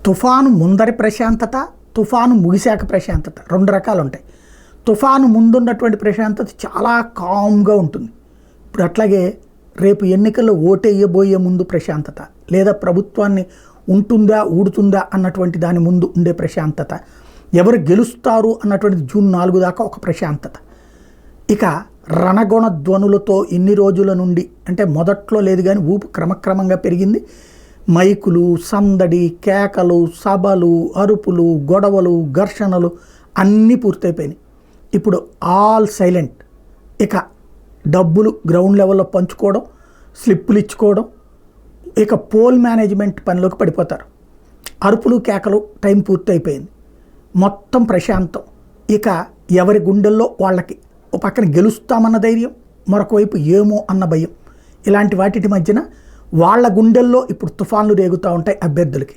తుఫాను ముందరి ప్రశాంతత, తుఫాను ముగిశాక ప్రశాంతత 2 రకాలు ఉంటాయి. తుఫాను ముందున్నటువంటి ప్రశాంతత చాలా కామ్గా ఉంటుంది. ఇప్పుడు అట్లాగే రేపు ఎన్నికల్లో ఓటేయబోయే ముందు ప్రశాంతత, లేదా ప్రభుత్వాన్ని ఉంటుందా ఊడుతుందా అన్నటువంటి దాని ముందు ఉండే ప్రశాంతత, ఎవరు గెలుస్తారు అన్నటువంటిది జూన్ 4 దాకా ఒక ప్రశాంతత. ఇక రణగొణ ధ్వనులతో ఇన్ని రోజుల నుండి, అంటే మొదట్లో లేదు కానీ ఊపు క్రమక్రమంగా పెరిగింది. మైకులు, సందడి, కేకలు, సభలు, అరుపులు, గొడవలు, ఘర్షణలు అన్నీ పూర్తయిపోయినాయి. ఇప్పుడు ఆల్ సైలెంట్. ఇక డబ్బులు గ్రౌండ్ లెవెల్లో పంచుకోవడం, స్లిప్పులు ఇచ్చుకోవడం, ఇక పోల్ మేనేజ్మెంట్ పనిలోకి పడిపోతారు. అరుపులు, కేకలు టైం పూర్తయిపోయింది. మొత్తం ప్రశాంతం. ఇక ఎవరి గుండెల్లో వాళ్ళకి ఒక పక్కన గెలుస్తామన్న ధైర్యం, మరొక వైపు ఏమో అన్న భయం. ఇలాంటి వాటి మధ్యన వాళ్ళ గుండెల్లో ఇప్పుడు తుఫాన్లు రేగుతూ ఉంటాయి అభ్యర్థులకి.